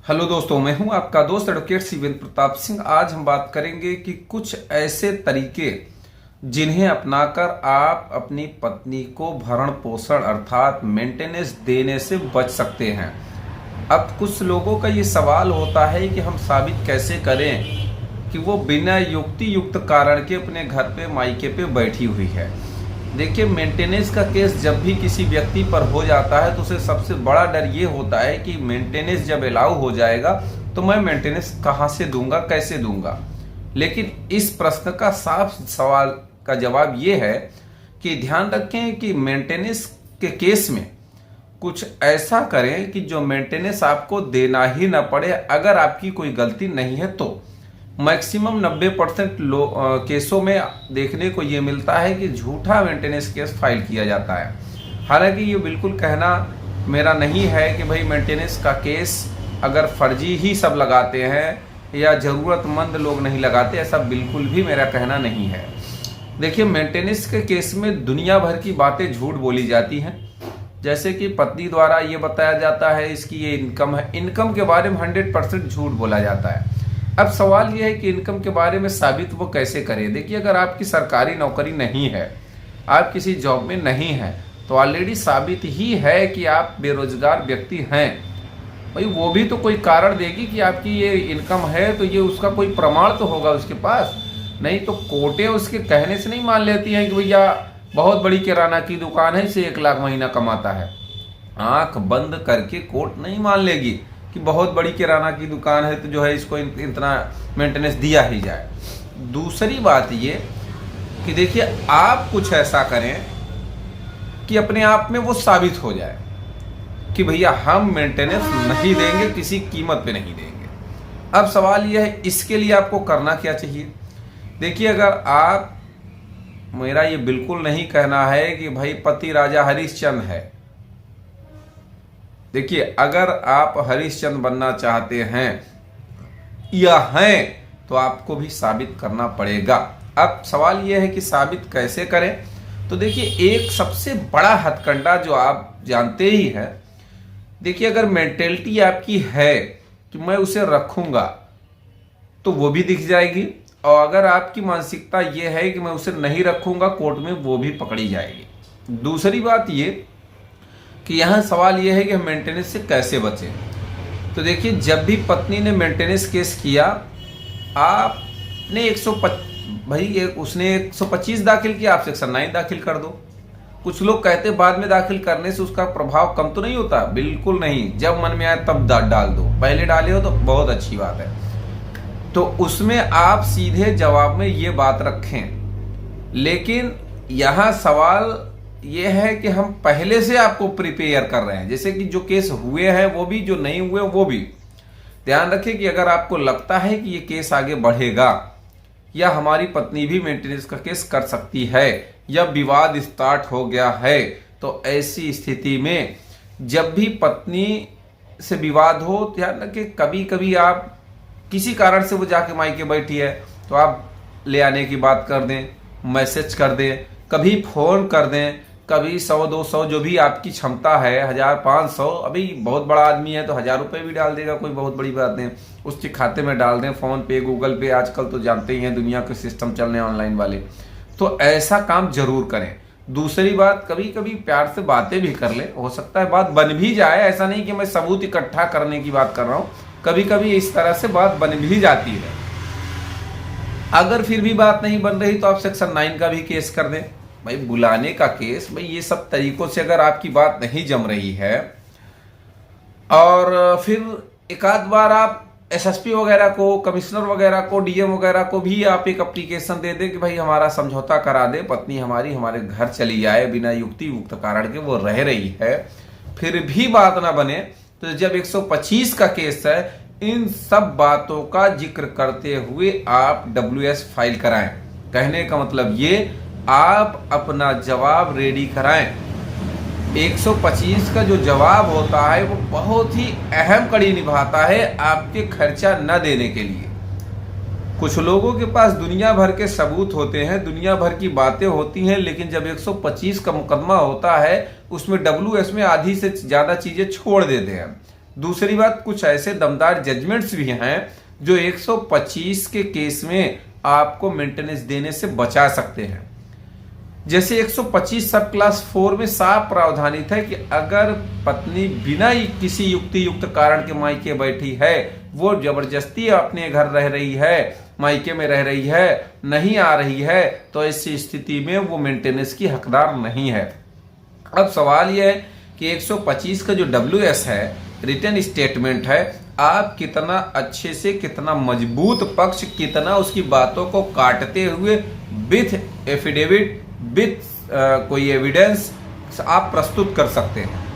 Hello दोस्तों, मैं हूं आपका दोस्त एडवोकेट शिवेंद्र प्रताप सिंह। आज हम बात करेंगे कि कुछ ऐसे तरीके जिन्हें अपनाकर आप अपनी पत्नी को भरण पोषण अर्थात मेंटेनेंस देने से बच सकते हैं। अब कुछ लोगों का ये सवाल होता है कि हम साबित कैसे करें कि वो बिना युक्ति युक्त कारण के अपने घर पे मायके पे बैठी हुई है। देखिए, मेंटेनेंस का केस जब भी किसी व्यक्ति पर हो जाता है तो उसे सबसे बड़ा डर ये होता है कि मेंटेनेंस जब अलाउ हो जाएगा तो मैं मेंटेनेंस कहाँ से दूंगा, कैसे दूंगा। लेकिन इस प्रश्न का साफ सवाल का जवाब ये है कि ध्यान रखें कि मेंटेनेंस के केस में कुछ ऐसा करें कि जो मेंटेनेंस आपको देना ही ना पड़े अगर आपकी कोई गलती नहीं है तो। मैक्सिमम 90% केसों में देखने को ये मिलता है कि झूठा मेंटेनेंस केस फाइल किया जाता है। हालांकि ये बिल्कुल कहना मेरा नहीं है कि भाई मेंटेनेंस का केस अगर फर्जी ही सब लगाते हैं या ज़रूरतमंद लोग नहीं लगाते, ऐसा बिल्कुल भी मेरा कहना नहीं है। देखिए, मेंटेनेंस के केस में दुनिया भर की बातें झूठ बोली जाती हैं। जैसे कि पत्नी द्वारा ये बताया जाता है इसकी ये इनकम है, इनकम के बारे में 100% झूठ बोला जाता है। अब सवाल यह है कि इनकम के बारे में साबित वो कैसे करें। देखिए, अगर आपकी सरकारी नौकरी नहीं है, आप किसी जॉब में नहीं हैं, तो ऑलरेडी साबित ही है कि आप बेरोजगार व्यक्ति हैं। भाई वो भी तो कोई कारण देगी कि आपकी ये इनकम है, तो ये उसका कोई प्रमाण तो होगा उसके पास। नहीं तो कोर्टें उसके कहने से नहीं मान लेती हैं कि भैया बहुत बड़ी किराना की दुकान है, इसे 1 लाख महीना कमाता है। आंख बंद करके कोर्ट नहीं मान लेगी कि बहुत बड़ी किराना की दुकान है तो जो है इसको इतना मेंटेनेंस दिया ही जाए। दूसरी बात ये कि देखिए, आप कुछ ऐसा करें कि अपने आप में वो साबित हो जाए कि भैया हम मेंटेनेंस नहीं देंगे, किसी कीमत पे नहीं देंगे। अब सवाल यह है, इसके लिए आपको करना क्या चाहिए। देखिए, अगर आप, मेरा ये बिल्कुल नहीं कहना है कि भाई पति राजा हरिश्चंद्र है। देखिए, अगर आप हरिश्चंद्र बनना चाहते हैं या हैं तो आपको भी साबित करना पड़ेगा। अब सवाल यह है कि साबित कैसे करें। तो देखिए, एक सबसे बड़ा हथकंडा जो आप जानते ही हैं, देखिए अगर मेंटेलिटी आपकी है कि मैं उसे रखूंगा तो वो भी दिख जाएगी, और अगर आपकी मानसिकता ये है कि मैं उसे नहीं रखूंगा, कोर्ट में वो भी पकड़ी जाएगी। दूसरी बात ये कि यहाँ सवाल यह है कि हम मेंटेनेंस से कैसे बचें। तो देखिए, जब भी पत्नी ने मेंटेनेंस केस किया, आपने उसने 125 दाखिल किया, आप सेक्शन 9 दाखिल कर दो। कुछ लोग कहते बाद में दाखिल करने से उसका प्रभाव कम तो नहीं होता। बिल्कुल नहीं, जब मन में आए तब डाल दो। पहले डाले हो तो बहुत अच्छी बात है। तो उसमें आप सीधे जवाब में ये बात रखें। लेकिन यहाँ सवाल ये है कि हम पहले से आपको प्रिपेयर कर रहे हैं, जैसे कि जो केस हुए हैं वो भी, जो नहीं हुए वो भी। ध्यान रखें कि अगर आपको लगता है कि ये केस आगे बढ़ेगा या हमारी पत्नी भी मेंटेनेंस का केस कर सकती है या विवाद स्टार्ट हो गया है, तो ऐसी स्थिति में जब भी पत्नी से विवाद हो, ध्यान रखें कभी कभी आप किसी कारण से वो जाके मायके बैठी है तो आप ले आने की बात कर दें, मैसेज कर दें, कभी फोन कर दें, कभी 100-200 जो भी आपकी क्षमता है, 1000-500, अभी बहुत बड़ा आदमी है तो 1000 रुपये भी डाल देगा, कोई बहुत बड़ी बात नहीं, उसके खाते में डाल दें। फोन पे, गूगल पे, आजकल तो जानते ही हैं दुनिया के सिस्टम चल रहे हैं ऑनलाइन वाले। तो ऐसा काम जरूर करें। दूसरी बात, कभी कभी प्यार से बातें भी कर ले, हो सकता है बात बन भी जाए। ऐसा नहीं कि मैं सबूत इकट्ठा करने की बात कर रहा हूँ, कभी कभी इस तरह से बात बन भी जाती है। अगर फिर भी बात नहीं बन रही तो आप सेक्शन 9 का भी केस कर दें। भाई बुलाने का केस, भाई ये सब तरीकों से अगर आपकी बात नहीं जम रही है, और फिर एक आध बार आप एसएसपी वगैरह को, कमिश्नर वगैरह को, डीएम वगैरह को भी आप एक एप्लीकेशन दे दें कि भाई हमारा समझौता करा दे, पत्नी हमारी हमारे घर चली जाए बिना युक्ति युक्त कारण के वो रह रही है, फिर भी बात ना बने, तो जब 125 का केस है, इन सब बातों का जिक्र करते हुए आप WS फाइल कराएं। कहने का मतलब ये, आप अपना जवाब रेडी कराएं। 125 का जो जवाब होता है वो बहुत ही अहम कड़ी निभाता है आपके खर्चा न देने के लिए। कुछ लोगों के पास दुनिया भर के सबूत होते हैं, दुनिया भर की बातें होती हैं, लेकिन जब 125 का मुकदमा होता है उसमें WS में आधी से ज्यादा चीजें छोड़ देते हैं। दूसरी बात, कुछ ऐसे दमदार जजमेंट्स भी हैं जो 125 के केस में आपको मेंटेनेंस देने से बचा सकते हैं। जैसे 125 सब क्लास 4 में साफ प्रावधानित है कि अगर पत्नी बिना किसी युक्त कारण के मायके बैठी है, वो जबरदस्ती अपने घर रह रही है, मायके में रह रही है, नहीं आ रही है, तो ऐसी स्थिति में वो मेंटेनेंस की हकदार नहीं है। अब सवाल यह है कि 125 का जो WS है, रिटर्न स्टेटमेंट है, आप कितना अच्छे से, कितना मजबूत पक्ष, कितना उसकी बातों को काटते हुए विथ एफिडेविट, विथ कोई एविडेंस आप प्रस्तुत कर सकते हैं।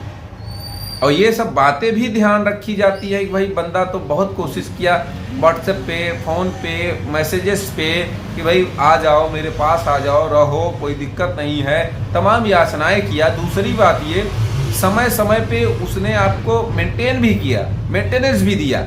और ये सब बातें भी ध्यान रखी जाती है कि भाई बंदा तो बहुत कोशिश किया व्हाट्सएप पे, फोन पे, मैसेजेस पे कि भाई आ जाओ, मेरे पास आ जाओ, रहो, कोई दिक्कत नहीं है, तमाम याचनाएं किया। दूसरी बात ये, समय समय पे उसने आपको मेंटेन भी किया, मेंटेनेंस भी दिया,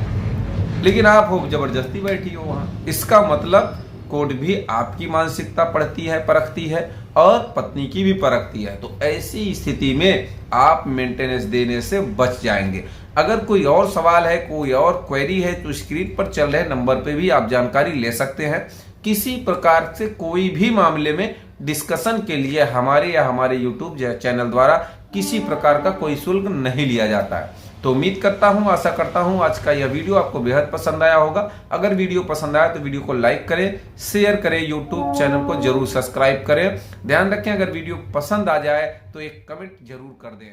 लेकिन आप हो जबरदस्ती बैठी हो वहाँ। इसका मतलब कोर्ट भी आपकी मानसिकता पढ़ती है, परखती है, और पत्नी की भी परखती है। तो ऐसी स्थिति में आप मेंटेनेंस देने से बच जाएंगे। अगर कोई और सवाल है, कोई और क्वेरी है, तो स्क्रीन पर चल रहे नंबर पे भी आप जानकारी ले सकते हैं। किसी प्रकार से कोई भी मामले में डिस्कशन के लिए हमारे या हमारे यूट्यूब चैनल द्वारा किसी प्रकार का कोई शुल्क नहीं लिया जाता है। तो उम्मीद करता हूं, आशा करता हूं आज का यह वीडियो आपको बेहद पसंद आया होगा। अगर वीडियो पसंद आया तो वीडियो को लाइक करें, शेयर करें, यूट्यूब चैनल को जरूर सब्सक्राइब करें। ध्यान रखें, अगर वीडियो पसंद आ जाए तो एक कमेंट जरूर कर दें।